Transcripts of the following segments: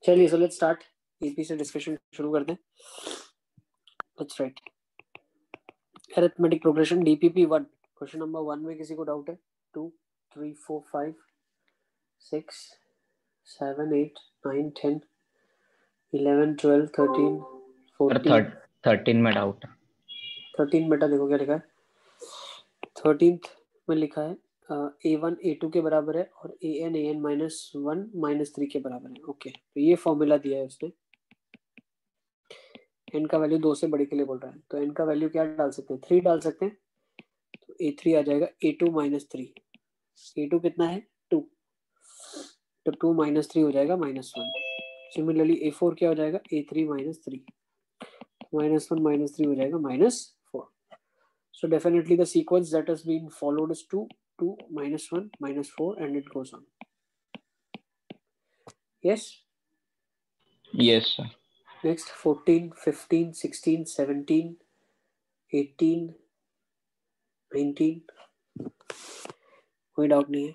चलिए so let's start, AP से discussion शुरू करते हैं. Let's write arithmetic progression DPP 1. Question number 1 में किसी को डाउट है? 2 3 4 5 6 7 8 9 10 11 12 13 14 13 में डाउट है. 13 बेटा देखो क्या लिखा है. 13th में लिखा है a1 a2 के बराबर है और an -1 -3 के बराबर है. ओके, तो ये फॉर्मूला दिया है उसने. n का वैल्यू 2 से बड़े के लिए बोल रहा है, तो n का वैल्यू क्या डाल सकते हैं? 3 डाल सकते हैं. तो a3 आ जाएगा a2 -3. a2 कितना है? 2. तो 2 -3 हो जाएगा -1. सिमिलरली a4 क्या हो जाएगा? a3 -3. -1 -3 हो जाएगा -4. So definitely the sequence that has been followed is 2, 2, -1, -4 and it goes on. Yes? Yes sir. Next 14, 15, 16, 17, 18, 19. कोई डाउट नहीं है?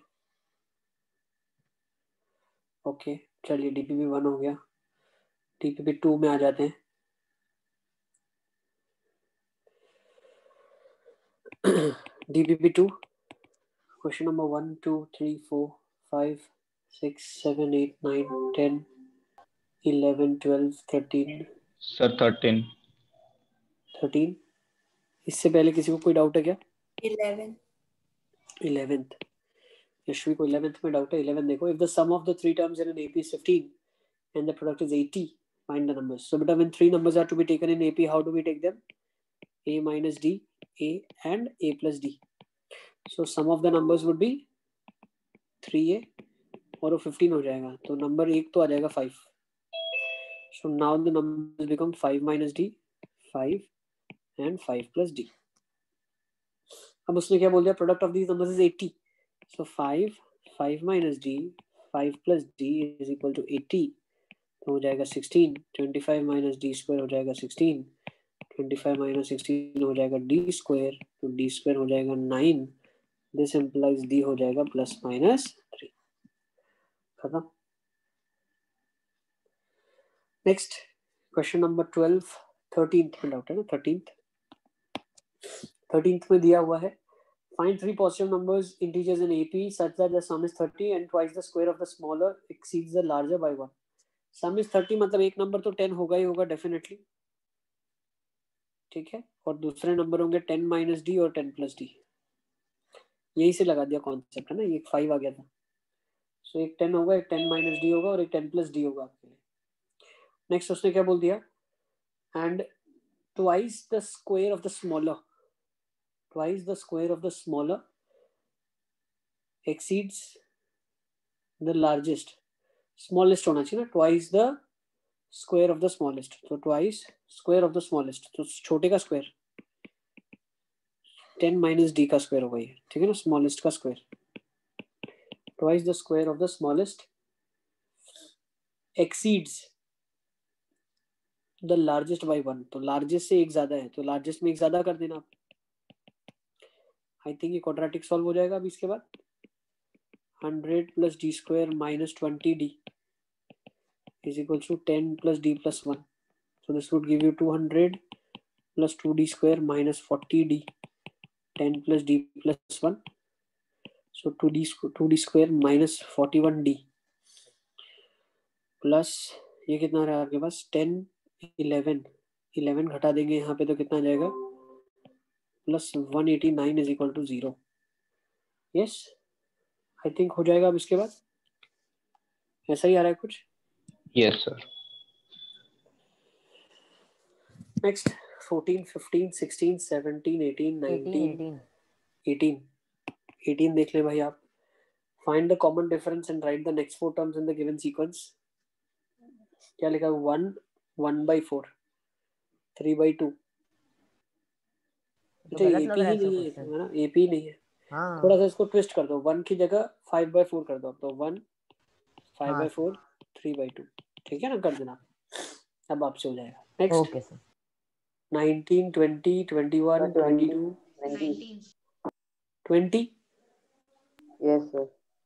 ओके, चलिए डीपीपी 1 हो गया. डीपीपी 2 में आ जाते हैं. DPP 2 question number 1 2 3 4 5 6 7 8 9 10 11 12 13. सर 13. इससे पहले किसी को कोई डाउट है क्या? 11th. यशवी को 11th में डाउट है. 11 देखो. If the sum of the three terms in an AP is 15 and the product is 80, find the numbers. So beta, when three numbers are to be taken in AP, how do we take them? A minus D, A and A plus D. So sum of the numbers would be 3A और वो 15 हो जाएगा. तो number एक तो आ जाएगा 5. So now the numbers become 5 minus D, 5 and 5 plus D. अब उसने क्या बोल दिया? Product of these numbers is 80. So 5 minus D, 5 plus D is equal to 80. तो हो जाएगा 16. 25 माइनस डी स्क्वायर हो जाएगा 16. 25 माइनस 16 हो जाएगा डी स्क्वायर. तो डी स्क्वायर हो जाएगा 9. दिस इम्प्लाइज डी हो जाएगा +-3. खत्म. Next question number 12. 13th में डाउट है ना? 13th में दिया हुआ है. Find three positive numbers integers in AP such that the sum is 30 and twice the square of the smaller exceeds the larger by 1. Some is 30 मतलब एक number तो 10 होगा ही होगा डेफिनेटली. ठीक है, और दूसरे नंबर होंगे 10 माइनस डी और 10 प्लस डी. यही से लगा दिया कॉन्सेप्ट है ना. ये 5 आ गया था. सो एक 10 होगा, एक 10 माइनस डी होगा और एक 10 प्लस डी होगा आपके लिए. नेक्स्ट उसने क्या बोल दिया? And twice the square of the smaller, twice the square of the smaller exceeds the largest. Smallest होना चाहिए ना. Twice the square of the smallest. तो twice square of the smallest, तो छोटे का स्क्वायर 10 माइनस डी का square होगा ये. ठीक है ना, स्मॉलेस्ट का square. Twice the square of the smallest exceeds the largest by 1. तो लार्जेस्ट से एक ज्यादा है, तो लार्जेस्ट में एक ज्यादा कर देना आप. आई थिंक ये क्वाड्रेटिक सॉल्व हो जाएगा. अभी इसके बाद 100 plus D square minus 20d is equals to 10 plus d plus 1. So this would give you 200 plus 2d square minus 40d. 10 plus d plus 1. So 2d square minus 41d plus ये कितना रहा आपके पास? 10 11 घटा देंगे यहाँ पे तो कितना आ जाएगा? Plus 189 is equal to 0. Yes, I think हो जाएगा. अब इसके बाद ऐसा ही आ रहा है कुछ? Yes sir. Next 14, 15, 16, 17, 18, 19, 18 देख ले भाई आप. Find the common difference and write the next four terms in the given sequence. क्या लिखा? 1 1/4, 3/2. तो गलत लग रहा है नहीं क्वेश्चन है ना, एपी नहीं है. हाँ. थोड़ा सा इसको ट्विस्ट कर दो. 1 की जगह 5/4 कर दो. तो 1 5/4 3/2. ठीक है ना, कर देना. अब आपसे हो जाएगा. Next okay sir. 19 20 21 22 20. Yes sir.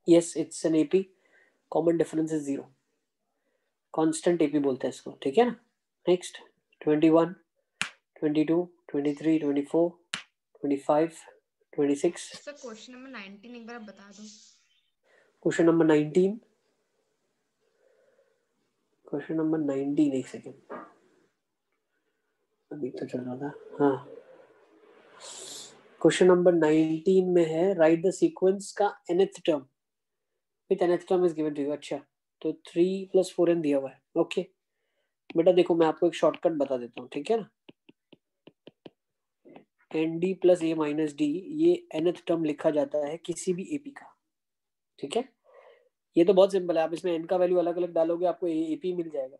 Yes, it's an AP. Common difference is 0. Constant AP बोलते हैं इसको, ठीक है ना। नेक्स्ट 21, 22, 23, 24, 25, 26। सर क्वेश्चन नंबर 19 एक बार बता दो। क्वेश्चन नंबर 19, क्वेश्चन नंबर 19, एक सेकेंड, अभी तो चल रहा था। हाँ, क्वेश्चन नंबर 19 में है राइट द सीक्वेंस का nth term with nth term is given to you. अच्छा, तो 3 + 4n दिया हुआ है। ओके बेटा देखो, मैं आपको एक शॉर्टकट बता देता हूँ, ठीक है ना। nd + a - d, ये nth टर्म लिखा जाता है किसी भी एपी का, ठीक है। ये तो बहुत सिंपल है, आप इसमें n का वैल्यू अलग अलग डालोगे, आपको एपी मिल जाएगा।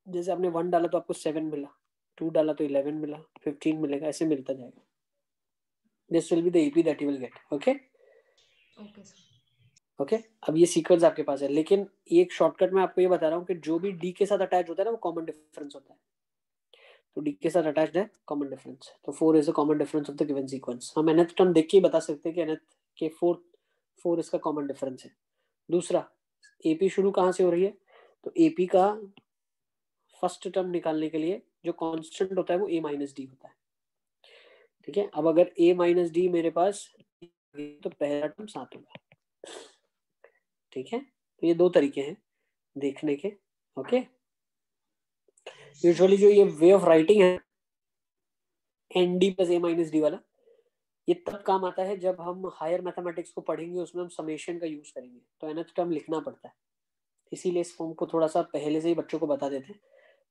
जैसे आपने 1 डाला तो आपको 7 मिला, 2 डाला तो 11 मिला, 15 मिलेगा, ऐसे मिलता जाएगा। This will be the AP that you will get. Okay okay sir. Okay, अब ये सीक्वेंस आपके पास है, लेकिन एक शॉर्टकट में आपको ये बता रहा हूँ कि जो भी डी के साथ अटैच होता है ना, वो कॉमन डिफरेंस होता है। तो डी के साथ अटैच्ड है कॉमन डिफरेंस, तो 4 is the common difference of the given sequence. हम nth टर्म देख के ही बता सकते हैं कि nth के 4 इसका कॉमन डिफरेंस है। दूसरा, एपी शुरू कहाँ से हो रही है, तो एपी का फर्स्ट टर्म निकालने के लिए जो कांस्टेंट होता है वो a - d होता है, ठीक है। अब अगर a - d मेरे पास, तो पहला टर्म 7 होगा, ठीक है। तो ये दो तरीके हैं देखने के। ओके, यूजुअली जो ये वे ऑफ राइटिंग है nd + a - d वाला, ये तब काम आता है जब हम हायर मैथमेटिक्स को पढ़ेंगे, उसमें हम समेशन का यूज करेंगे, तो nth टर्म लिखना पड़ता है। इसीलिए इस फॉर्म को थोड़ा सा पहले से ही बच्चों को बता देते हैं,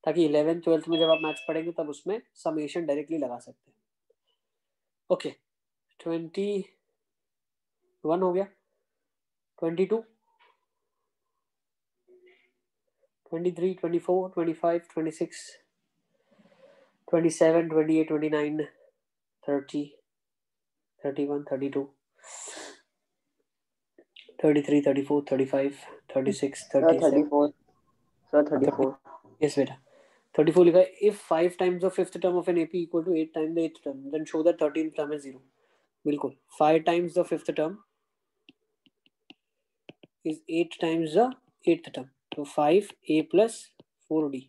ताकि 11th 12th में जब आप मैथ्स पढ़ेंगे तब उसमें समेशन डायरेक्टली लगा सकते हैं। ओके, 21 हो गया, 22, 23, 24, 25, 26, 27, 28, 29, 30, 31, 32, 33, 34, 35, 36, 37, 34. Sir, 34. yes beta, 34 लिखा है। If 5 times the fifth term of an AP equal to 8 times the eighth term, then show that 13th term is 0. बिल्कुल, 5 times the fifth term is 8 times the eighth term, तो 5a + 4d,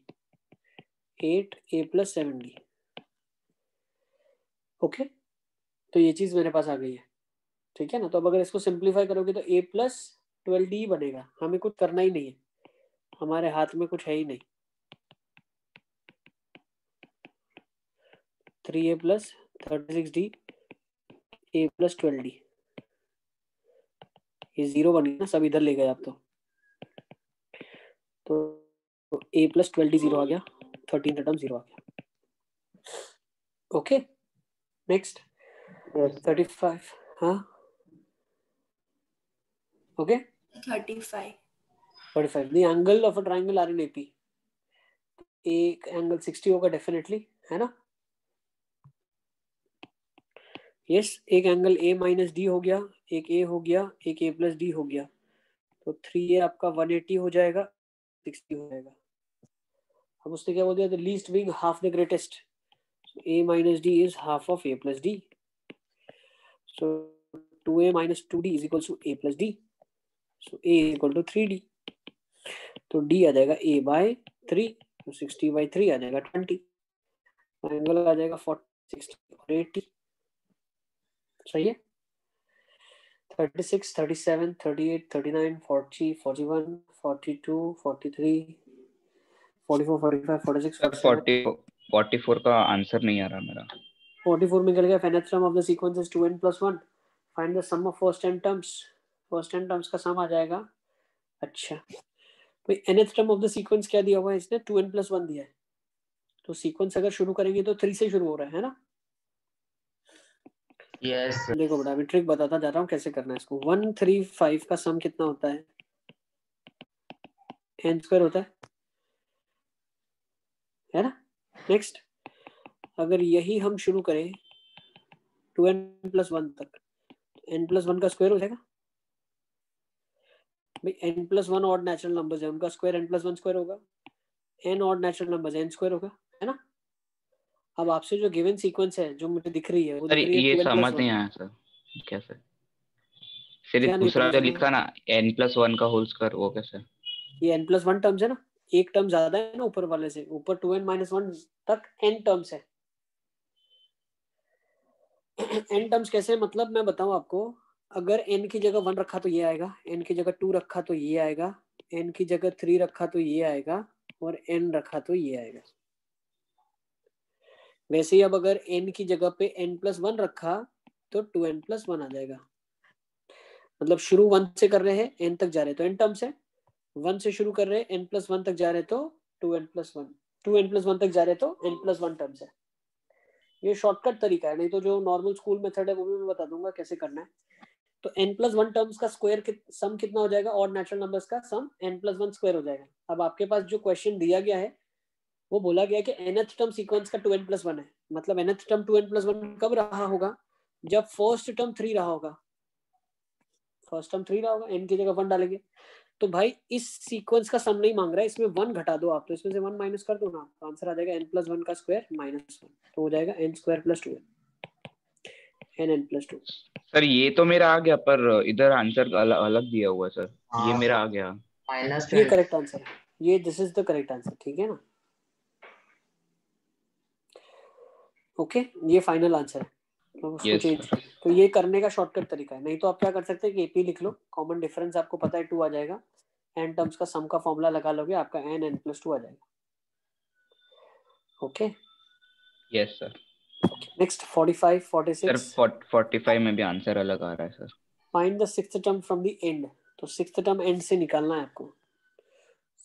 8a + 7d। Okay, तो ये चीज मेरे पास आ गई है, ठीक है ना। तो अब अगर इसको सिंप्लीफाई करोगे तो a + 12d बनेगा। हमें कुछ करना ही नहीं है, हमारे हाथ में कुछ है ही नहीं। 3a + 36d, a + 12d, ये 0 बन गया ना, सब इधर ले गए आप। तो a + 12d 0 आ गया, 13 टर्म 0 आ गया। Okay, next Yes. 35, हाँ okay, 35. 35, the angle of a triangle are in AP, एक एंगल 60 होगा डेफिनेटली, है ना। यस, एक एंगल a - d हो गया, एक a हो गया, एक a + d हो गया, तो 3a आपका 180 हो जाएगा, 60 हो जाएगा। अब उसने क्या बोल दिया, the least being half the greatest, a - d is half of a + d, so 2a - 2d is equals to a + d, so a is equal to 3d, तो d आ जाएगा a/3, तो 60/3 आ जाएगा 20, एंगल आ जाएगा 40, 60 और 80। सही है। 36, 37, 38, 39, 40, 41, 42, 43, 44, 45, 46, 47, 44 का आंसर नहीं आ रहा मेरा। 44 में निकल गया। nth term of the sequence is 2n + 1. Find the sum of first n terms. First n terms का सम आ जाएगा। अच्छा, भाई nth term of the sequence क्या दिया हुआ है इसने, 2n + 1 दिया है, तो सीक्वेंस अगर शुरू करेंगे तो 3 से शुरू हो रहा है ना। Yes. देखो बेटा, अभी ट्रिक बताता जा रहा हूँ कैसे करना है इसको। 135 का सम कितना होता है, n² होता है ना। नेक्स्ट, अगर यही हम शुरू करें 2n + 1 तक, n + 1 का स्क्वायर हो जाएगा। भाई n + 1 ऑड नेचुरल नंबर्स है, उनका स्क्वायर n + 1 स्क्वायर होगा, n odd natural numbers n square होगा, है ना। अब आपसे जो गिवन सीक्वेंस है जो मुझे दिख रही है, वो सर दिख रही है ये 2n समझ + 1। नहीं आया सर, कैसे? सिर्फ क्या नहीं दूसरा समझ जो में लिखा ना n + 1 का होल स्क्वायर, वो कैसे? ये n+1 टर्म्स है ना, एक टर्म ज्यादा है ना ऊपर वाले से, ऊपर 2n-1 तक n टर्म्स है। n टर्म्स कैसे, मतलब मैं बताऊं आपको, अगर n की जगह 1 रखा तो ये आएगा, n की जगह 2 रखा तो ये आएगा, n की जगह 3 रखा तो ये आएगा, और n रखा तो ये आएगा। वैसे ही अब अगर n की जगह पे n+1 रखा तो 2n+1 आ जाएगा। मतलब शुरू 1 से कर रहे हैं, n तक जा रहे हैं तो n टर्म्स है, 1 से शुरू कर रहे हैं, n+1 तक जा रहे तो 2n+1, 2n+1 तक जा रहे तो n+1 टर्म्स है। ये शॉर्टकट तरीका है, नहीं तो जो नॉर्मल स्कूल मेथड है वो भी मैं बता दूंगा कैसे करना है। तो n+1 टर्म्स का स्क्वायर सम कितना हो जाएगा, और नेचुरल नंबर्स का सम n+1 स्क्वायर हो जाएगा। अब आपके पास जो क्वेश्चन दिया गया है वो बोला गया है कि nth टर्म सीक्वेंस का 2n+1 है, मतलब nth टर्म 2n+1 कब रहा होगा, जब फर्स्ट टर्म 3 रहा होगा, फर्स्ट टर्म 3 रहा होगा, n की जगह 1 डालेंगे। तो भाई इस सीक्वेंस का सम नहीं मांग रहा है, इसमें 1 घटा दो आप, तो इसमें से 1 माइनस कर दो ना, तो आंसर आ जाएगा n+1 का स्क्वायर -1, तो हो जाएगा n² + 2n, n+2। सर ये तो मेरा आ गया, पर इधर आंसर अलग दिया हुआ है सर, ये हाँ, मेरा आ गया। ये करेक्ट आंसर है, ये this is the correct answer, ठीक है ना। ओके, ये फाइनल आंसर है, तो उसको Yes, चेंज sir. कर, तो ये करने का शॉर्टकट तरीका है। नहीं तो आप क्या कर सकते हैं कि AP लिख लो, कॉमन डिफरेंस आपको पता है 2 आ जाएगा, n टर्म्स का सम का फॉर्मूला लगा लोगे, आपका n+2 आ जाएगा। Okay, Yes, sir. Next 45 sir 46, 45 में भी आंसर अलग आ रहा है sir. Find the sixth term from the end. तो सिक्स्थ टर्म एंड से निकालना है आपको।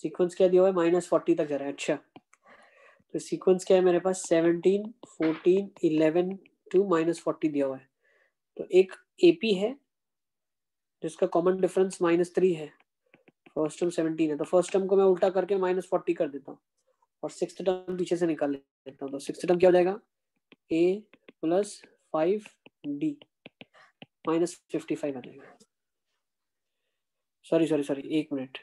सीक्वेंस क्या दिया हुआ है, -40 तक जा रहा है। अच्छा, तो सीक्वेंस क्या है मेरे पास, 17 14 11 टू -40 दिया हुआ है। तो एक AP है जिसका कॉमन डिफरेंस -3 है, फर्स्ट टर्म 17 है, तो फर्स्ट टर्म को मैं उल्टा करके -40 कर देता हूँ और सिक्स्थ टर्म पीछे से निकाल लेता हूँ। तो सिक्स्थ टर्म क्या हो जाएगा, A + 5D -55 आ जाएगा। सॉरी सॉरी सॉरी, एक मिनट,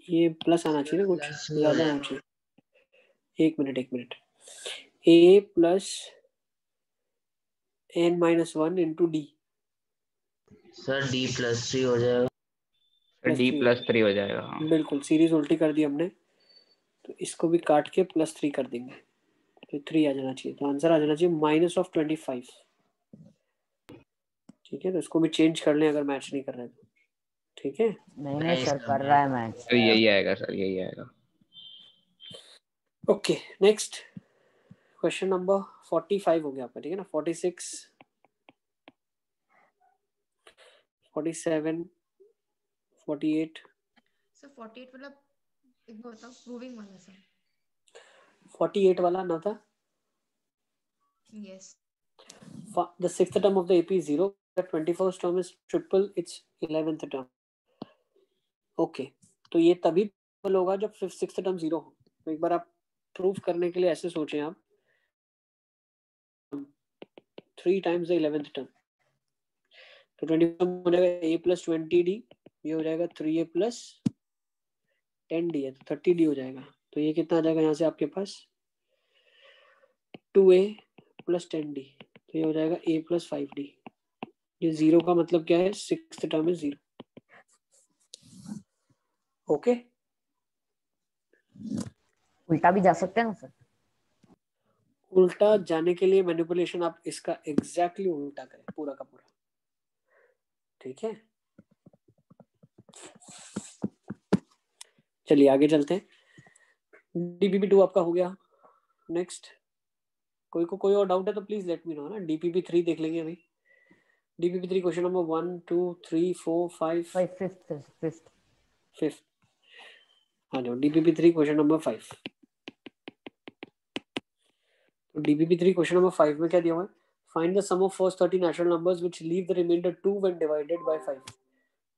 ये प्लस आना चाहिए ना, कुछ ज्यादा आना चाहिए। एक minute, A + n-1 into D sir D+3 हो जाएगा। D+3 हो जाएगा, हाँ। बिल्कुल, सीरीज उल्टी कर दी हमने, तो इसको भी काट के +3 कर देंगे, तो 3 आ जाना चाहिए। तो आंसर आ जाना चाहिए -25। ठीक है, तो इसको भी चेंज कर लें अगर मैच नहीं कर रहे तो। ठीक है, नहीं सर, कर रहा है मैच। तो यही आएगा सर, यही आएगा। ओके, नेक्स्ट क्वेश्चन नंबर 45 हो गया आपका, ठीक है ना। 46 47 48 सर 48 मतलब एक बार बताओ, प्रूविंग वाला सर। 48 वाला ना था, yes. the sixth term of the AP is 0, the 21st term is triple its 11th term। Okay, तो ये तभी ट्रिपल होगा जब फिफ्थ सिक्स्थ टर्म 0 हो। तो एक बार आप प्रूफ करने के लिए ऐसे सोचें आप, 3 times the 11th term, तो 20 हो जाएगा A + 20D, ये हो जाएगा 3A + 10D है, तो 30D हो जाएगा। तो ये कितना आ जाएगा यहाँ से आपके पास, 2A + 10D, तो ये हो जाएगा A + 5D। ये 0 का मतलब क्या है, सिक्स्थ टर्म है 0। ओके, उल्टा भी जा सकते हैं ना सर? उल्टा जाने के लिए मैनिपुलेशन आप इसका एग्जैक्टली उल्टा करें, पूरा का पूरा। ठीक है, चलिए आगे चलते हैं। DPP2 आपका हो गया। नेक्स्ट, कोई और डाउट है तो प्लीज लेट मी नो ना। DPP3 देख लेंगे अभी। DPP3 question number 1 2 3 4 5 5th। हाँ जाओ, DPP3 क्वेश्चन नंबर 5। तो DPP3 क्वेश्चन नंबर 5 में क्या दिया हुआ है, find the sum of first 30 natural numbers which leave the remainder 2 when divided by 5।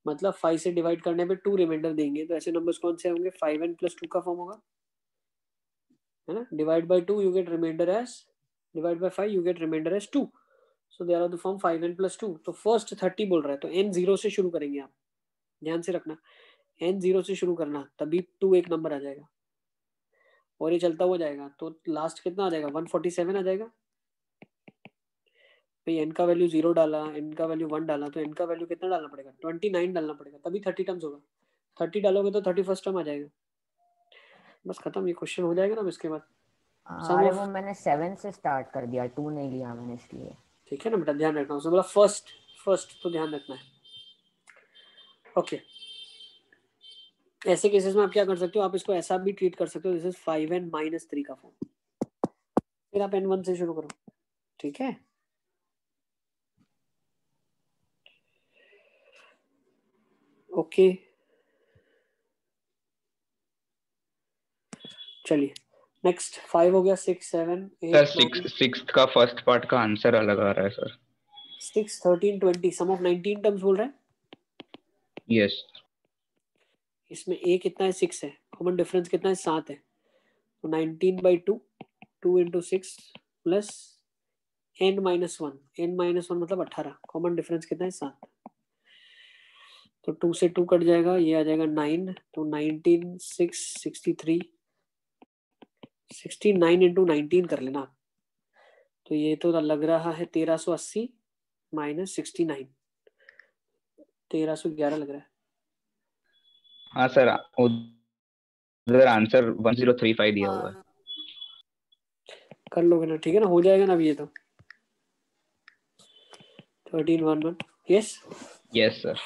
मतलब 5 से डिवाइड करने पे 2 रिमाइंडर देंगे, तो ऐसे नंबर्स कौन से होंगे, 5n + 2 का फॉर्म होगा, है ना। Divide by 2 you get remainder as, divide by 5 you get remainder as 2, so they are the form 5n + 2। तो फर्स्ट 30 बोल रहा है, तो n 0 से शुरू करेंगे आप, ध्यान से रखना, n 0 से शुरू करना, तभी 2 एक नंबर आ जाएगा और ये चलता हुआ जाएगा। तो लास्ट कितना आ जाएगा, 147 आ जाएगा। भाई n का वैल्यू 0 डाला, n का वैल्यू 1 डाला, तो n का वैल्यू कितना डालना पड़ेगा, 29 डालना पड़ेगा, तभी 30 टर्म्स होगा। 30 डालोगे तो 31st टर्म आ जाएगा, बस खत्म, ये क्वेश्चन हो जाएगा ना। इसके बाद अरे वो मैंने 7 से स्टार्ट कर दिया, 2 नहीं लिया मैंने इसलिए। ठीक है ना बेटा, ध्यान रखना, उसने बोला फर्स्ट तो ध्यान रखना है। ओके, ऐसे केसेस में आप क्या कर सकते हो, आप इसको ऐसा भी ट्रीट कर सकते हो, दिस इज 5n - 3 का फॉर्म, फिर आप n1 से शुरू करो, ठीक है। ओके चलिए नेक्स्ट 5 हो गया, 6 7 सर 8 9 सिक्स्थ का फर्स्ट पार्ट का आंसर अलग आ रहा है सर। 6 13 20 सम ऑफ 19 टर्म्स बोल रहे हैं। यस, इसमें a कितना है, 6 है, कॉमन डिफरेंस कितना है, 7 है, तो 19/2 2 × 6 प्लस n - 1, n - 1 मतलब 18, कॉमन डिफरेंस कितना है, 7, तो 2 से 2 कट जाएगा, ये आ जाएगा 9, तो 19 6 63 69 × 19 कर लेना आप, तो ये तो लग रहा है 1380 - 69, 1311 लग रहा है। हाँ सर, उधर आंसर 1035 दिया हुआ है। कर लोगे ना, ठीक है ना, हो जाएगा ना अभी ये तो 1311, yes. Yes sir.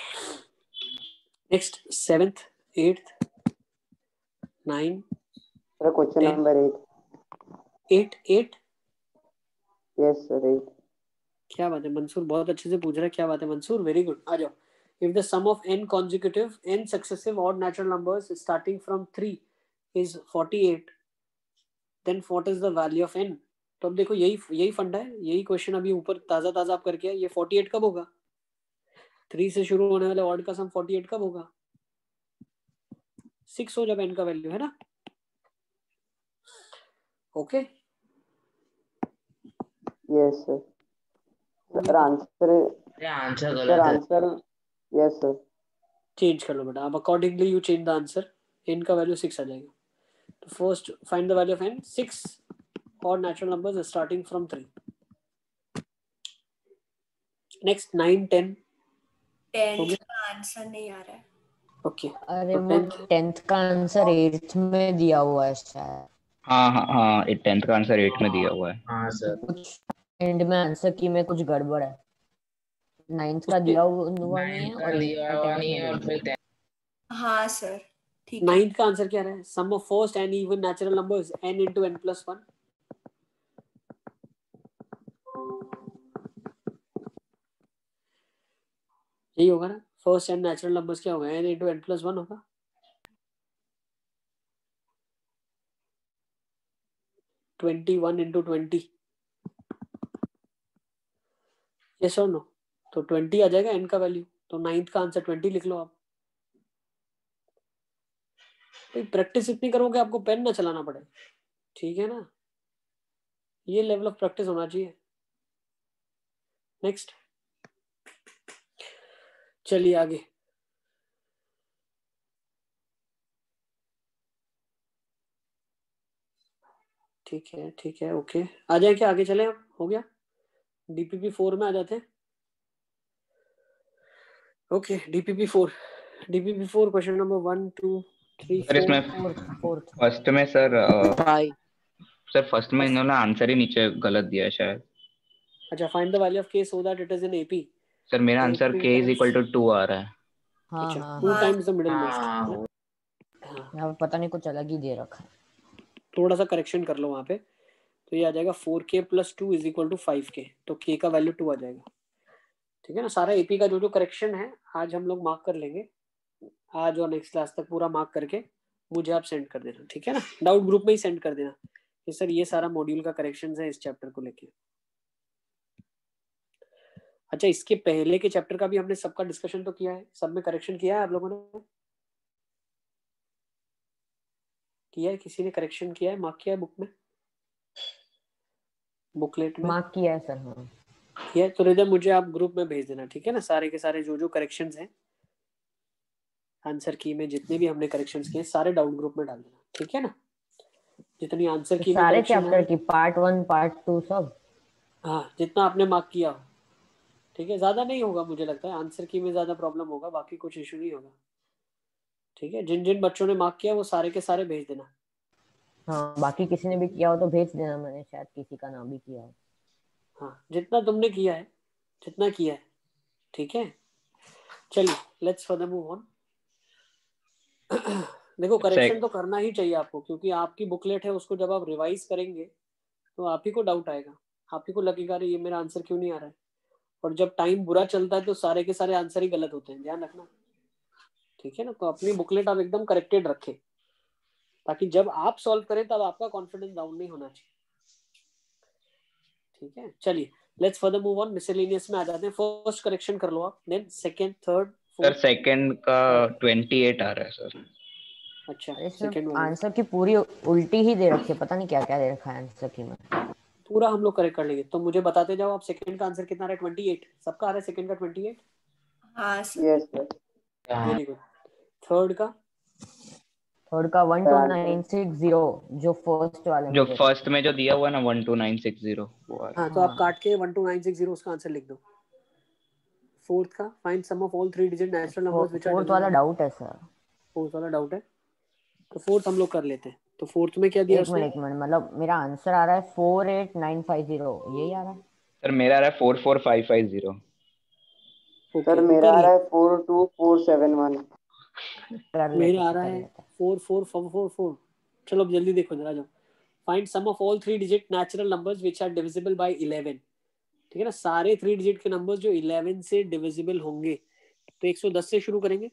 Next 7th 8th 9 sir question 10 number 8 8। Yes sir 8। क्या बात है मंसूर, बहुत अच्छे से पूछ रहा है, क्या बात है मंसूर, वेरी गुड। आ जाओ। If the sum of n consecutive n successive odd natural numbers starting from 3 is 48, then what is the value of n? तो अब देखो यही फंडा है, यही क्वेश्चन अभी ऊपर ताजा ताजा आप करके आए, ये 48 कब होगा, 3 से शुरू होने वाले ऑड का सम 48 कब होगा, 6 हो जब n का वैल्यू है ना। Okay yes sir. Sir answer अरे आंसर सर गलत है। Answer yes sir. चेंज कर लो बेटा, अब accordingly you change the answer, n का वैल्यू 6 आ जाएगा, तो first find the value of n, 6 और natural numbers starting from 3। Next 9 10 हो 10th गया, का आंसर नहीं आ रहा है। ओके अरे तो वो 10th 10th का आंसर 8th में दिया हुआ है शायद। हाँ हाँ हाँ, 10th का आंसर 8 में दिया हुआ है। हाँ सर। कुछ एंड में आंसर की में कुछ गड़बड़ है, 9th का दिया हुआ नहीं है 9th का और दिया हुआ 10th नहीं में है और दिया। फिर 10th। हाँ सर ठीक है। 9th का आंसर क्या है, sum of first and even natural numbers n × n+1, यही होगा ना, फर्स्ट एंड नेचुरल नंबर्स क्या होगा, n × n+1 होगा, 21 × 20, यस और नो, तो 20 आ जाएगा n का वैल्यू, तो 9th का आंसर 20 लिख लो आप। तो प्रैक्टिस इतनी करोगे आपको पेन ना चलाना पड़े, ठीक है ना, ये लेवल ऑफ प्रैक्टिस होना चाहिए। नेक्स्ट चलिए आगे, ठीक है ओके, आ जाए क्या, आगे चले अब, हो गया, DPP 4 में आ जाते हैं। Okay DPP 4 question number 1 2 3 sir इसमें 4 फर्स्ट में सर 5। सर फर्स्ट में इन्होंने आंसर ही नीचे गलत दिया है शायद। अच्छा, find the value of k so that it is in AP। Sir मेरा आंसर k = 2 आ रहा है। हाँ अच्छा हाँ 2 हाँ, टाइम्स द मिडिल मोस्ट, हाँ हाँ यहाँ पे पता नहीं कुछ अलग ही दे रखा है। थोड़ा सा करेक्शन कर लो वहाँ पे, तो ये आ जाएगा 4k + 2 = 5k, तो k का वैल्यू 2 आ जाएगा, ठीक है ना। सारा AP का जो जो करेक्शन है आज हम लोग मार्क कर लेंगे, आज और नेक्स्ट क्लास तक पूरा मार्क करके मुझे आप सेंड कर देना, ठीक है ना, डाउट ग्रुप में ही सेंड कर देना कि सर ये सारा मॉड्यूल का करेक्शन है इस चैप्टर को लेके। अच्छा, इसके पहले के चैप्टर का भी हमने सबका डिस्कशन तो किया है, सब में करेक्शन किया है आप लोगों ने, किया है, किसी ने करेक्शन किया है, मार्क किया है बुक में, बुकलेट में मार्क किया है सर। हाँ किया है, तो रिदम मुझे आप ग्रुप में भेज देना, ठीक है ना, सारे के सारे जो जो करेक्शंस हैं आंसर की में, जितने भी हमने करेक्शंस किए सारे डाउट ग्रुप में डाल देना, ठीक है ना, जितनी आंसर तो की में सारे करेक्शन चैप्टर है, की पार्ट 1 पार्ट 2 सब। हाँ जितना आपने मार्क किया हो, ठीक है, ज्यादा नहीं होगा मुझे लगता है, आंसर की में ज्यादा प्रॉब्लम होगा, बाकी कुछ इशू नहीं होगा, ठीक है, जिन जिन बच्चों ने मार्क किया वो सारे के सारे भेज देना। हाँ, बाकी किसी ने भी किया हो तो भेज देना, मैंने शायद किसी का नाम भी किया हो। हाँ, जितना तुमने किया है, जितना किया है, ठीक है। चलिए लेट्स फर्दर मूव ऑन। देखो करेक्शन तो करना ही चाहिए आपको, क्योंकि आपकी बुकलेट है, उसको जब आप रिवाइज करेंगे तो आप ही को डाउट आएगा, आप ही को लगेगा अरे ये मेरा आंसर क्यों नहीं आ रहा है। और जब टाइम बुरा चलता है तो सारे के सारे आंसर ही गलत होते हैं, ध्यान रखना, ठीक है ना। तो अपनी बुकलेट आप एकदम करेक्टेड रखें, ताकि जब आप सॉल्व करें तब आपका कॉन्फिडेंस डाउन नहीं होना चाहिए, ठीक है। चलिए let's further move on. Miscellaneous में आ जाते हैं। फर्स्ट करेक्शन कर लो आप, then second, third, sir fourth. Second का 28 आ रहा है सर। अच्छा, अरे इसमें सेकंड वाले आंसर की पूरी उल्टी ही दे रखी है, पता नहीं क्या क्या दे रखा है आंसर की में। पूरा हम लोग करेक्ट कर लेंगे। तो मुझे बताते जाओ आप, सेकंड का आंसर कितना आ रहा है? 28 सबका आ रहा है, सेकंड का 28। हाँ sir. Yes sir. Very good. Third का? थर्ड का 12960, जो फर्स्ट वाले में जो दे रखा फर्स्ट में जो दिया हुआ है ना 12960 वो आ रहा हाँ, तो आप काट के 12960 उसका आंसर लिख दो। फोर्थ का, find sum of all 3 digit natural है। नंबर्स व्हिच आर फोर्थ वाला डिविजिबल। डाउट है सर। फोर्थ वाला डाउट है, तो फोर्थ हम लोग कर लेते हैं। तो फोर्थ में क्या दिया एक उसने? मिनट मतलब मेरा आंसर आ रहा है 48950, यही आ रहा है। सर मेरा आ रहा है 44550। सर ओके, तो मेरा कर आ रहा लिया। है 42471। कर लेते मेरा आ सर, रहा कर है लेते। 4444। चलो अब जल्दी देखो जरा, जाओ। Find sum of all 3 digit natural numbers which are divisible by 11। ठीक है ना, सारे 3 डिजिट के नंबर्स जो 11 से डिविजिबल होंगे। तो 110 से शुरू करेंगे,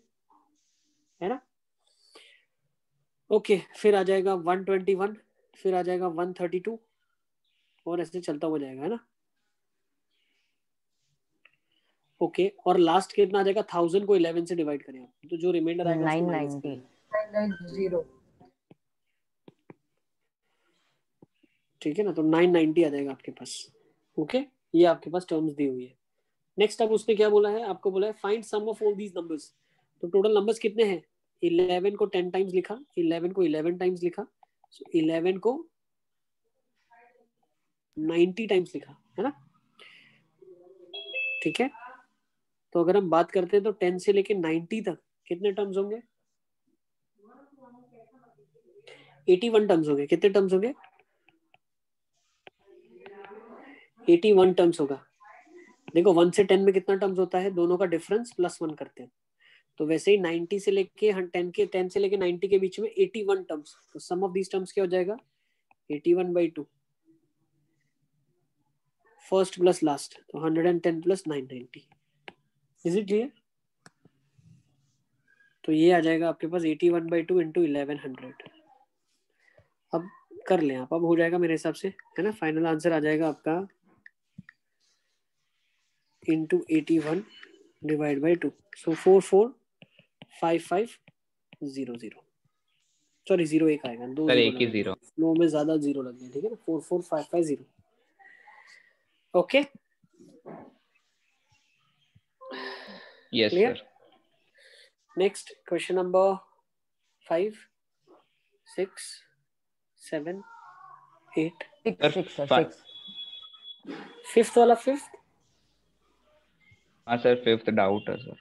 है ना। ओके, फिर आ जाएगा 121, फिर आ जाएगा 132, और ऐसे चलता हुआ जाएगा, है ना। ओके, और लास्ट कितना आ जाएगा? 1000 को 11 से डिवाइड करें आप, तो जो रिमाइंडर आएगा उसको माइनस 990। करें। 990। ठीक है ना, तो 990 आ जाएगा आपके पास। ओके, ये आपके पास टर्म्स दी हुई है। नेक्स्ट अब उसने क्या बोला है? आपको बोला है find sum of all these numbers. तो टोटल नंबर्स कितने हैं? 11 को 10 टाइम्स लिखा, 11 को 11 टाइम्स लिखा, so 11 को 90 टाइम्स लिखा, है ना। ठीक है, तो अगर हम बात करते हैं तो 10 से लेके 90 तक कितने टर्म्स होंगे? 81 टर्म्स होंगे। कितने टर्म्स होंगे? 81 टर्म्स होगा। देखो 1 से 10 में कितना टर्म्स होता है? दोनों का डिफरेंस प्लस 1 करते हैं। तो वैसे ही 90 से लेके 10 से लेके 90 के बीच में 81 टर्म्स। तो सम ऑफ दीज टर्म्स क्या हो जाएगा? 81/2, फर्स्ट प्लस लास्ट, तो 110 प्लस 990। Is it clear? तो ये आ जाएगा आपके पास 81/2 इंटू 1100। अब कर लें आप, अब हो जाएगा मेरे हिसाब से, है ना। फाइनल आंसर आ जाएगा आपका into 81 divide by 2, so 445500। Sorry, 0 एक आएगा, 2 सर 0 एक ही लगे, 0। फ्लो में ज्यादा 0 लग गए, ठीक है ना। 44550। Okay, yes clear. Sir. Next question number 5, 6, 7, 8। Six sir sir, 6। Fifth वाला, फिफ्थ। हाँ सर, फिफ्थ डाउट है सर।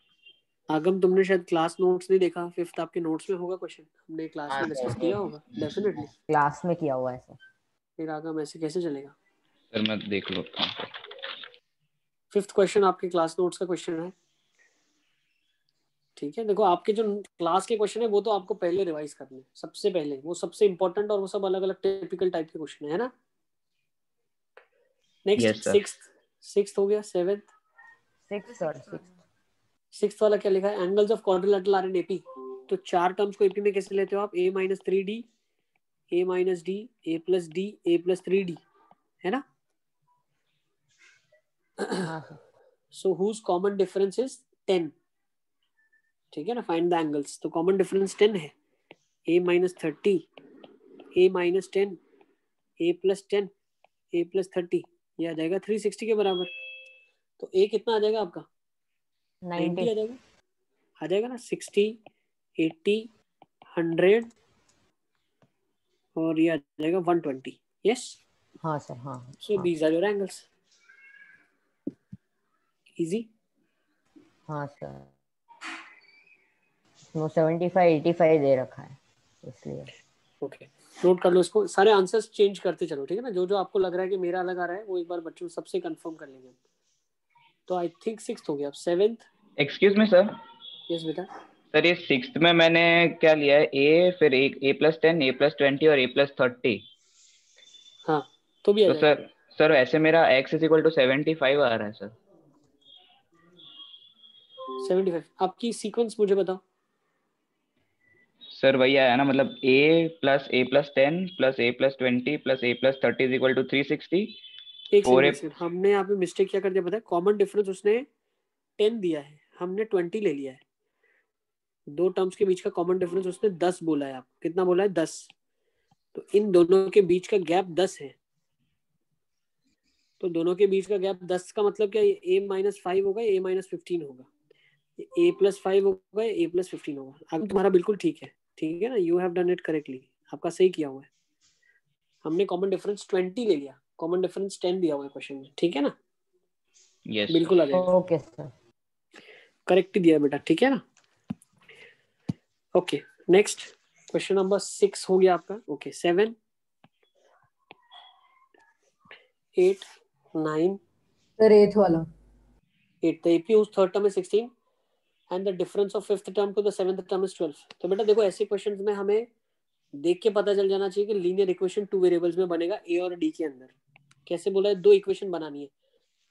आगम, तुमने शायद क्लास नोट्स नहीं देखा। फिफ्थ आपके नोट्स में होगा क्वेश्चन, हमने क्लास हाँ में डिस्कस किया होगा डेफिनेटली। क्लास में किया हुआ है सर। फिर आगम ऐसे कैसे चलेगा? सर मैं देख लेता हूँ सर। फिफ्थ क्वेश्चन आपके क्लास नोट्स का क्वेश्चन है, ठीक है। देखो आपके जो क्लास के क्वेश्चन है वो तो आपको पहले रिवाइज करने हैं, सबसे पहले, वो सबसे इंपॉर्टेंट, और वो सब अलग अलग टिपिकल टाइप के क्वेश्चन है ना। Next yes sir. सिक्स्थ हो गया। Seventh, 6 sir, 6। सिक्स्थ वाला क्या लिखा है? Angles of quadrilateral are in AP. तो 4 टर्म्स को एपी में कैसे लेते हो आप? a minus 3d, a minus d, a plus d, a plus 3d, है ना। हाँ सर। So whose common difference is 10, ठीक है ना। फाइंड द एंगल्स, तो कॉमन डिफरेंस 10 है। a minus 30, a minus 10, a plus 10, a plus 30, ये आ जाएगा 360 के बराबर। तो a कितना आ जाएगा आपका? 90 आ जाएगा, आ जाएगा ना। 60, 80, 100, और ये आ जाएगा 120। यस, हाँ सर, हाँ सो हाँ these are your angles. Easy. हाँ सर। वो 75 85 दे रखा है इसलिए। ओके, नोट कर लो इसको, सारे आंसर्स चेंज करते चलो, ठीक है ना। जो जो आपको लग रहा है कि मेरा अलग आ रहा है वो एक बार बच्चों सबसे कंफर्म कर लेंगे। तो आई थिंक 6th हो गया, अब 7th। Excuse me sir. Yes बेटा। सर ये 6th में मैंने क्या लिया है, ए फिर एक A+10 A+20 और A+30। हाँ तो भी आ तो जाएगा। सर ऐसे मेरा x = 75 आ रहा है सर। 75 आपकी सीक्वेंस मुझे बताओ। सर वही आया ना, मतलब A+10 A+20 A+30 = 360। एक सेकंड 4A। एक सेकंड, हमने यहाँ पे मिस्टेक क्या कर दिया पता है? कॉमन डिफरेंस उसने 10 दिया है, हमने 20 ले लिया है। दो टर्म्स के बीच का कॉमन डिफरेंस उसने 10 बोला है। आप कितना बोला है? 10। तो इन दोनों के बीच का गैप 10 है। तो दोनों के बीच का गैप 10 का मतलब क्या? A-5 होगा, A-15 होगा, A+5 होगा, A+15 होगा। अब तुम्हारा बिल्कुल ठीक है ना, you have done it correctly, आपका सही किया हुआ है। हमने कॉमन डिफरेंस 20 ले लिया, कॉमन डिफरेंस 10 दिया हुआ है क्वेश्चन में, ठीक है ना। यस बिल्कुल आ जाएगा, ओके सर। करेक्ट दिया बेटा, ठीक है ना। ओके, नेक्स्ट क्वेश्चन नंबर 6 हो गया आपका। ओके, 7 8 9 सर 8th वाला। 8 the AP whose third term is 16 and the difference of fifth term to the seventh term is 12। तो बेटा देखो, ऐसे क्वेश्चंस में हमें देख के पता चल जाना चाहिए कि लीनियर इक्वेशन 2 वेरिएबल्स में बनेगा, ए और डी के अंदर। कैसे बोला है? 2 इक्वेशन बनानी है,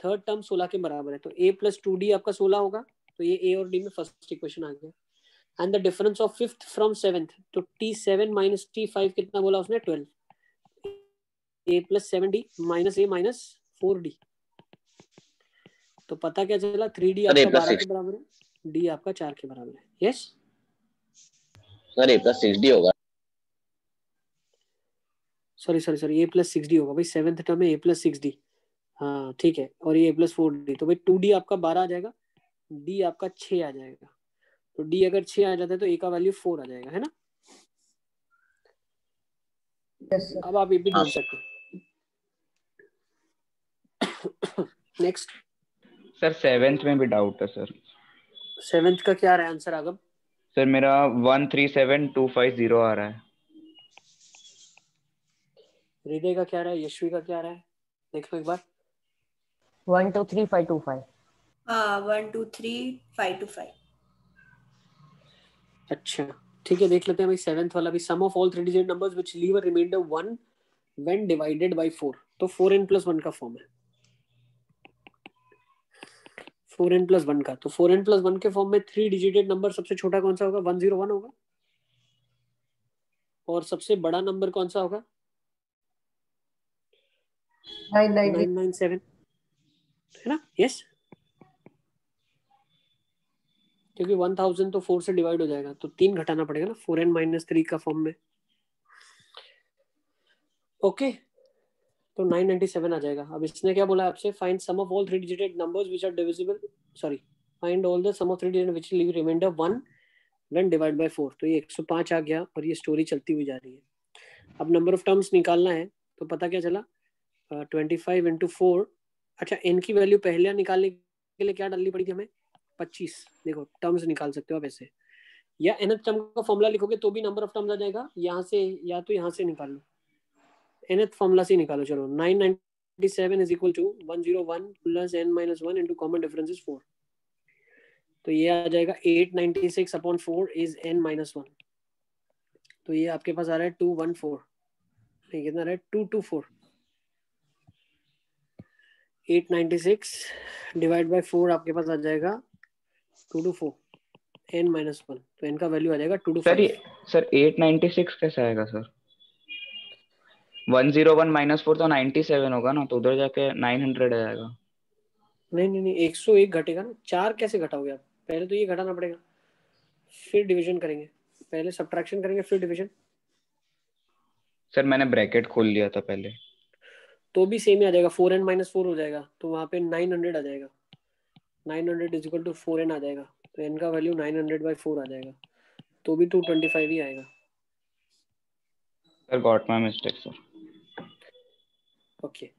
थर्ड टर्म 16 के बराबर है, तो a+2d आपका 16 होगा। तो ये ए और डी में फर्स्ट इक्वेशन आ गया। And the difference of fifth from seventh, तो t7 - t5 कितना बोला उसने? 12। a+7d - a-4d, तो पता क्या चला? 3d सर आपका A+6 12 के बराबर है, d आपका 4 के बराबर है। यस सर A+6d होगा। सॉरी a+6d होगा भाई, सेवेंथ टर्म में a+6d। हाँ ठीक है, और ये a+4d, तो भाई 2d आपका 12 आ जाएगा, d आपका 6 आ जाएगा। तो d अगर 6 आ जाता है तो a का वैल्यू 4 आ जाएगा, है ना। Yes sir. अब आप ये भी हाँ ढूंढ सर। सकते हो। नेक्स्ट, सर 7th में भी डाउट है सर। 7th का क्या रहा है आंसर आगम? सर मेरा 137250 आ रहा है। हृदय का क्या रहा है? यशवी का क्या रहा है? देख लो एक बार। 1 2 3 5 2 5। हाँ 1 2 3 5 2 5। अच्छा ठीक है, देख लेते हैं भाई 7th वाला भी। Sum of all 3 digit numbers which leave a remainder 1 when divided by 4। तो 4n+1 का फॉर्म है, 4n+1 का। तो 4n+1 के फॉर्म में 3 डिजिटेड नंबर सबसे छोटा कौन सा होगा? 101 होगा। और सबसे बड़ा नंबर कौन सा होगा? 997, है ना। यस, क्योंकि 1000 तो 4 से डिवाइड हो जाएगा, तो 3 घटाना पड़ेगा ना, 4n - 3 का फॉर्म में। ओके, तो 997 आ जाएगा। अब इसने क्या बोला आपसे? Find sum of all 3 digited numbers which are divisible, sorry, find all the sum of 3 digited which leave remainder 1 when divide by 4। तो ये 105 आ गया और ये स्टोरी चलती हुई जा रही है। अब नंबर ऑफ टर्म्स निकालना है, तो पता क्या चला? 25 × 4। अच्छा, n की वैल्यू पहले निकालने के लिए क्या डालनी पड़ी थी हमें? 25। देखो टर्म्स निकाल सकते हो आप ऐसे, या nth टर्म का फॉर्मूला लिखोगे तो भी नंबर ऑफ टर्म्स आ जाएगा, यहाँ से या तो यहाँ से निकाल लो, nth फॉर्मूला से निकालो। चलो, 997 = 101 + n - 1 into common difference is 4। तो ये आ जाएगा 896/4 इज n-1। तो ये आपके पास आ रहा है 214, नहीं कितना रहा है? 224। 896 डिवाइड बाय 4 आपके पास आ जाएगा 224 n-1। तो n का वैल्यू आ जाएगा 225। सर 896 कैसे आएगा सर? 101 - 4 तो 97 होगा ना, तो उधर जाके 900 आ जाएगा। नहीं 101 घटेगा ना। 4 कैसे घटाओगे आप? पहले तो ये घटाना पड़ेगा, फिर डिवीजन करेंगे। पहले सब्ट्रैक्शन करेंगे फिर डिवीजन। सर मैंने ब्रैकेट खोल लिया था पहले। तो भी सेम ही आ जाएगा, 4n - 4 हो जाएगा, तो वहां पे 900 आ जाएगा। 900 = 4n आ जाएगा, तो n का वैल्यू 900/4 आ जाएगा, तो भी 225 ही आएगा। Sir got my mistake sir. Okay,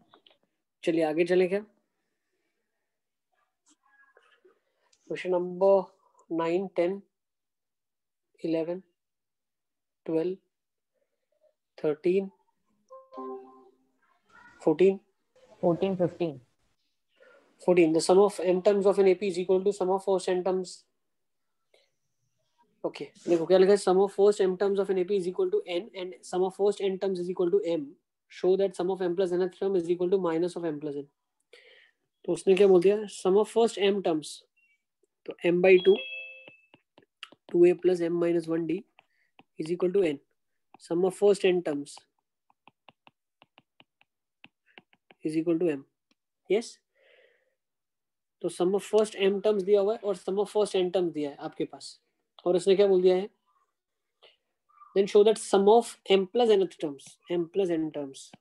चलिए आगे चले क्या? Question number 9 10। 11, 12, 13, 14. 14, 15. 14. The sum of m terms of an AP is equal to sum of first n terms. Okay, देखो क्या लिखा है, sum of first m terms of an AP is equal to n and sum of first n terms is equal to m. Show that sum of m plus nth term is equal to minus of m plus n. तो उसने क्या बोल दिया, sum of first m terms, तो m by 2 2a plus m minus 1d is equal to n. Sum of first n terms is equal to m. Yes. तो सम of first m terms दिया हुआ है और सम ऑफ फर्स्ट n टर्म्स दिया है आपके पास, और उसने क्या बोल दिया है, then show that sum of m plus nth terms, m plus n terms,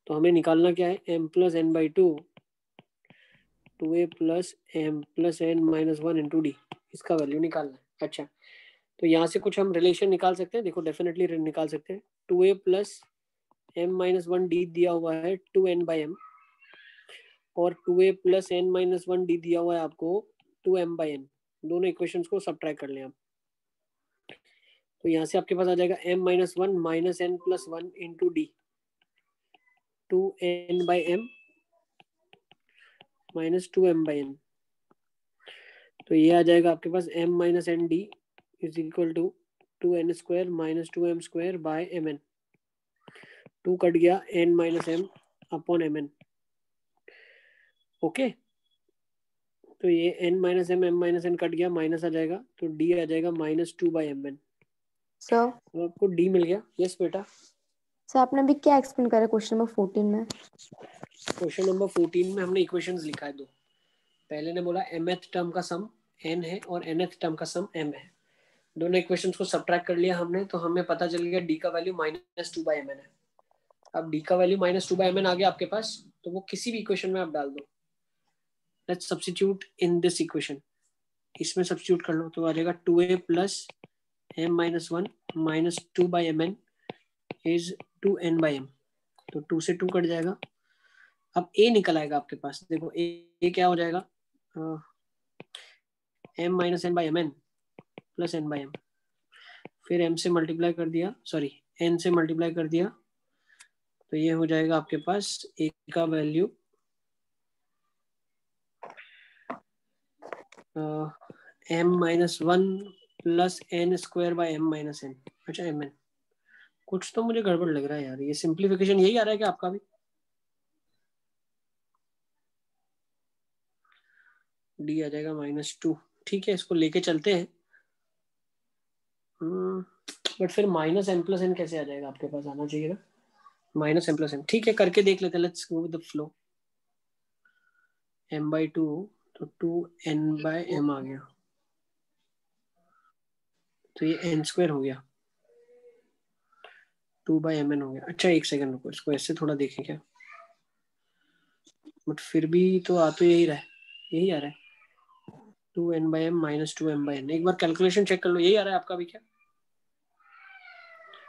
तो हमें निकालना क्या है, m plus n by 2 2a plus m plus n minus 1 into D, इसका वैल्यू निकालना है. अच्छा, तो यहाँ से कुछ हम रिलेशन निकाल सकते हैं, देखो डेफिनेटली निकाल सकते हैं. 2a plus m minus 1 D दिया हुआ है 2n बाई m, और 2a plus n minus 1 D दिया हुआ है आपको 2m बाई n. दोनों इक्वेशंस को सब्ट्रैक्ट कर लें आप, तो यहाँ से आपके पास आ जाएगा m minus 1 minus n plus 1 into D 2n by m minus 2m by n. तो ये आ जाएगा आपके पास m minus n D is equal to 2n square minus 2m square by mn. 2 cut गया, n minus m upon mn. Okay, तो ये n minus m minus n cut गया, माइनस आ जाएगा, तो d आ जाएगा माइनस 2 बाई mn. सर तो आपको d मिल गया. यस बेटा. सर आपने अभी क्या एक्सप्लेन करा क्वेश्चन नंबर 14 में? क्वेश्चन नंबर 14 में हमने इक्वेशंस लिखा है दो. पहले ने बोला mth टर्म का सम n है और nth टर्म का सम m है. दोनों इक्वेशंस को सब्ट्रैक्ट कर लिया हमने, तो हमें पता चल गया d का वैल्यू माइनस 2 बाई mn है. अब d का वैल्यू माइनस 2 बाई mn आ गया आपके पास, तो वो किसी भी इक्वेशन में आप डाल दो. Let's substitute in this equation, इसमें सब्स्टिट्यूट कर लो, तो आ जाएगा 2a plus m minus 1 minus 2 by mn is 2n by m. तो 2 से 2 कट जाएगा. अब a निकल आएगा आपके पास, देखो a क्या हो जाएगा, m minus n by mn plus n by m. फिर m से मल्टीप्लाई कर दिया, सॉरी n से मल्टीप्लाई कर दिया, तो ये हो जाएगा आपके पास a का value m minus 1 plus n square by m minus n. अच्छा mn, कुछ तो मुझे गड़बड़ लग रहा है यार. ये सिंप्लीफिकेशन यही आ रहा है क्या आपका भी? d आ जाएगा माइनस 2. ठीक है, इसको लेके चलते हैं. बट फिर माइनस m प्लस n कैसे आ जाएगा आपके पास? आना चाहिए ना माइनस m प्लस n. ठीक है, करके देख लेते हैं. Let's go with the flow. m by 2, तो 2n बाई m आ गया, तो ये n स्क्वायर हो गया, 2 बाई mn हो गया. अच्छा एक सेकंड रुको, इसको ऐसे थोड़ा देखें क्या, बट फिर भी तो आ तो यही रहा है, यही आ रहा है 2n by m minus 2m by n. एक बार कैलकुलेशन चेक कर लो, यही आ रहा है आपका भी क्या?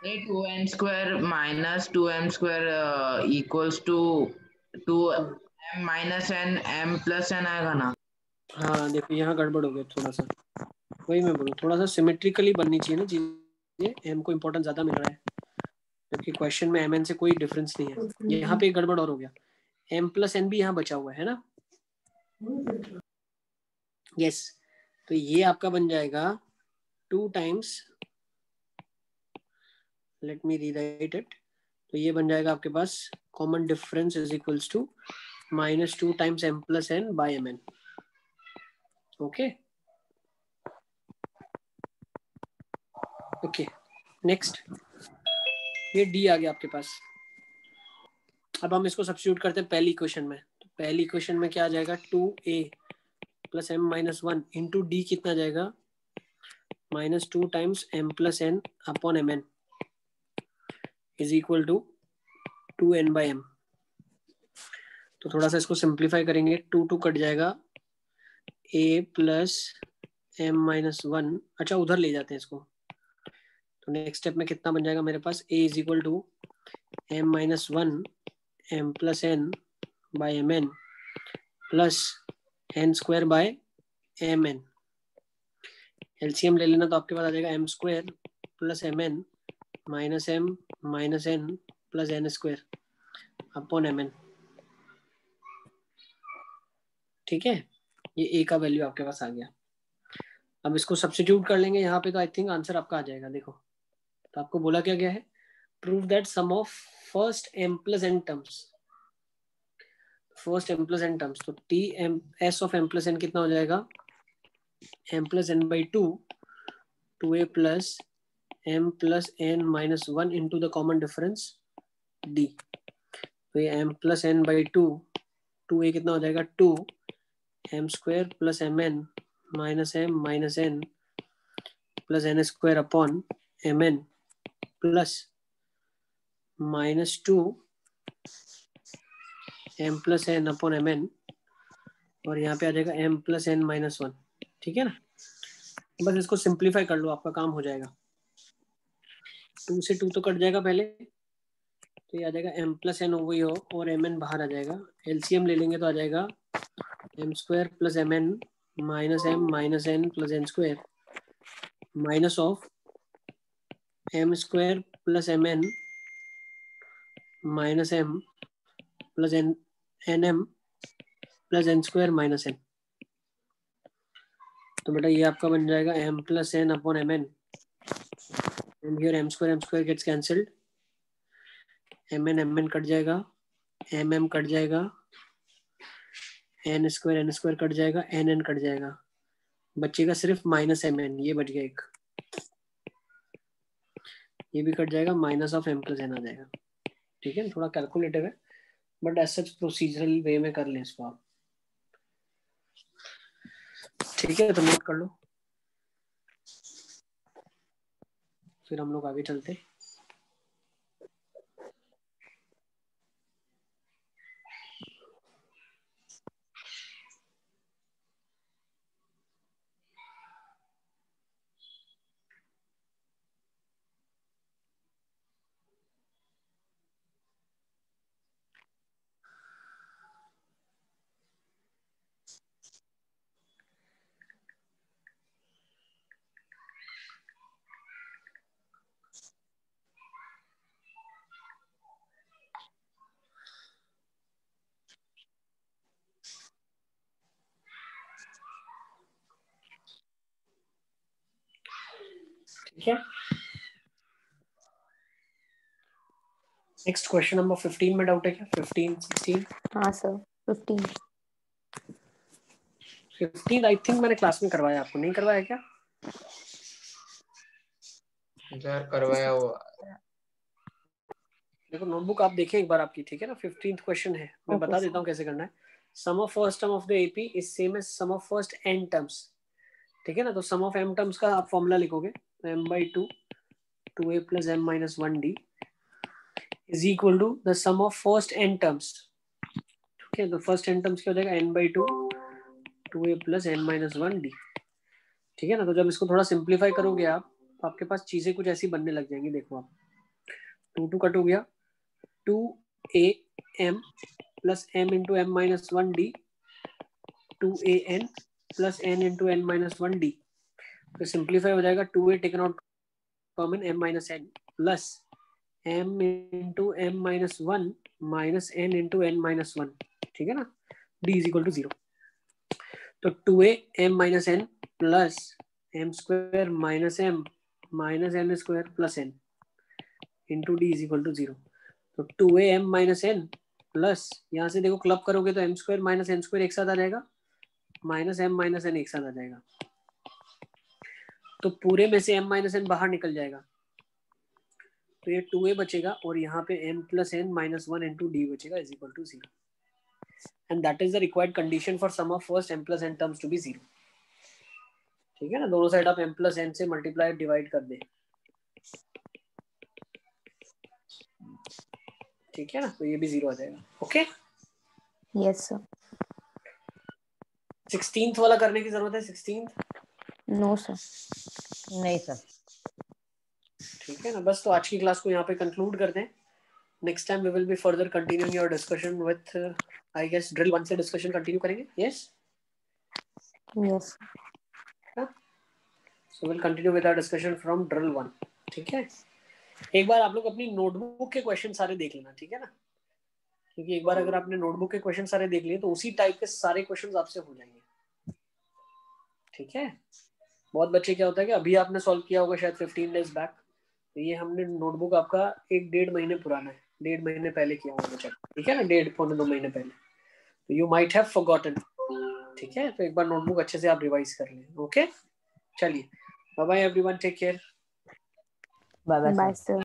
2n square minus 2m square equals to 2m minus n m plus n आएगा ना? हाँ देखो यहाँ गड़बड़ हो गया थोड़ा सा, वही मैं बोलूँ, थोड़ा सा सिमेट्रिकली बननी चाहिए ना चीजें. m को इम्पोर्टेंस ज्यादा मिल रहा है, क्योंकि क्वेश्चन में mn से कोई डिफरेंस नहीं है. यहाँ पे गड़बड़ और हो गया, m प्लस n भी यहाँ बचा हुआ है ना. यस, तो ये आपका बन जाएगा 2 times, let me rewrite it. तो ये बन जाएगा आपके पास common difference is equals to minus 2 times m plus n by mn. Okay okay, next. ये d आ गया आपके पास. अब हम इसको सब्स्टिट्यूट करते हैं पहली इक्वेशन में. तो पहली इक्वेशन में क्या आ जाएगा, 2a plus m minus 1 into D कितना जाएगा, minus 2 times m plus n upon mn is equal to 2n by m. तो थोड़ा सा इसको सिंप्लीफाई करेंगे, 2 कट जाएगा, a प्लस m माइनस 1. अच्छा उधर ले जाते हैं इसको, तो नेक्स्ट स्टेप में कितना बन जाएगा मेरे पास, a is equal to m minus 1 m plus n by mn plus n square by mn LCM ले लेना तो आपके पास आ जाएगा m square plus mn minus m minus n plus n square upon mn। ठीक है, ये a का वैल्यू आपके पास आ गया। अब इसको सब्स्टिट्यूट कर लेंगे यहाँ पे तो आई थिंक आंसर आपका आ जाएगा। देखो तो आपको बोला क्या गया है, prove that sum of first m plus n terms, first m plus n terms, तो t m s of m plus n कितना हो जाएगा, m plus n by 2 2a plus m plus n minus 1 into the common difference d। तो ये m plus n by 2 2a कितना हो जाएगा 2 m square plus mn minus m minus n plus n square upon mn plus minus 2 m plus n upon mn और यहाँ पे आ जाएगा m plus n minus 1। ठीक है ना, बस इसको सिंप्लीफाई कर लो, आपका काम हो जाएगा। 2 से 2 तो कट जाएगा पहले, तो ये आ जाएगा m प्लस n वही हो और mn बाहर आ जाएगा। एलसीएम ले लेंगे तो आ जाएगा m square plus mn minus m minus n plus n square minus of m square plus mn minus m plus nm plus n square minus n। तो बेटा ये आपका बन जाएगा m plus n upon mn and here m square gets cancelled, mn cut जाएगा, mm cut जाएगा, n square cut जाएगा, nn cut जाएगा, बचेगा सिर्फ माइनस mn, ये बच गया एक, ये भी कट जाएगा, minus of m plus n आ जाएगा। ठीक है, थोड़ा कैलकुलेटिव है बट एज सच प्रोसीजरल वे में कर लें इसको आप। ठीक है, तो नोट कर लो, फिर हम लोग आगे चलते। ठीक है, नेक्स्ट क्वेश्चन नंबर 15 में डाउट है क्या? 15 16? हाँ सर 15। 15 आई थिंक मैंने क्लास में करवाया, आपको नहीं करवाया क्या? सर करवाया हुआ। देखो नोटबुक आप देखें एक बार आपकी, ठीक है ना। 15th क्वेश्चन है, मैं Okay, बता sir. देता हूँ कैसे करना है। Sum of first term of the AP is same as sum of first n terms. ठीक है ना, तो सम ऑफ m टर्म्स का आप फॉर्मूला लिखोगे, m by 2 2a plus m minus 1d is equal to the sum of first n terms। ठीक है, तो फर्स्ट n टर्म्स क्या हो जाएगा, n by 2 2a plus n minus 1d। ठीक है ना, तो जब इसको थोड़ा सिंप्लीफाई करोगे आप, तो आपके पास चीजें कुछ ऐसी बनने लग जाएंगी। देखो आप 2 कट हो गया, 2am plus m into m minus 1d 2an plus n into n minus 1d। तो सिंप्लीफाई हो जाएगा 2a taken out common m minus n plus m into m minus 1 minus n into n minus 1। ठीक है ना, d is equal to 0। तो 2a m minus n plus m square minus m minus n square plus n into d is equal to 0। तो 2a m minus n plus यहाँ से देखो club करोगे तो m square minus n square एक साथ आ जाएगा, माइनस m माइनस n एक साथ आ जाएगा। तो पूरे में से m माइनस n बाहर निकल जाएगा, तो ये 2a बचेगा और यहाँ पे m plus n minus 1 into D बचेगा is equal to 0। And that is the required condition for sum of first m plus n terms to be 0। ठीक है ना, दोनों साइड आप m प्लस n से मल्टीप्लाई डिवाइड कर दे। ठीक है ना, तो ये भी 0 आ जाएगा। Okay, yes sir. 16th वाला करने की जरूरत है? 16th no sir. नहीं सर। ठीक है ना, बस तो आज की क्लास को यहाँ पे कंक्लूड करते हैं। Next time we will be further continuing your discussion with I guess drill 1 से डिस्कशन कंटिन्यू करेंगे। Yes yes. So we'll continue with our discussion from drill 1. ठीक है, एक बार आप लोग अपनी नोटबुक के क्वेश्चन सारे देख लेना, ठीक है ना, क्योंकि एक बार अगर आपने नोटबुक के क्वेश्चन सारे देख लिए तो उसी टाइप के सारे क्वेश्चंस आपसे हो जाएंगे, ठीक है। बहुत बच्चे क्या होता है कि अभी आपने सॉल्व किया होगा शायद 15 डेज बैक, तो ये हमने नोटबुक आपका 1-1.5 महीने पुराना है, 1.5 महीने पहले किया होगा बच्चा, ठीक है ना, 1.5-2 महीने पहले, तो यू माइट हैव फॉरगॉटन, ठीक है। तो एक बार नोटबुक अच्छे से आप रिवाइज कर लें, ओके। चलिए, bye bye everyone, take care, bye bye bye sir.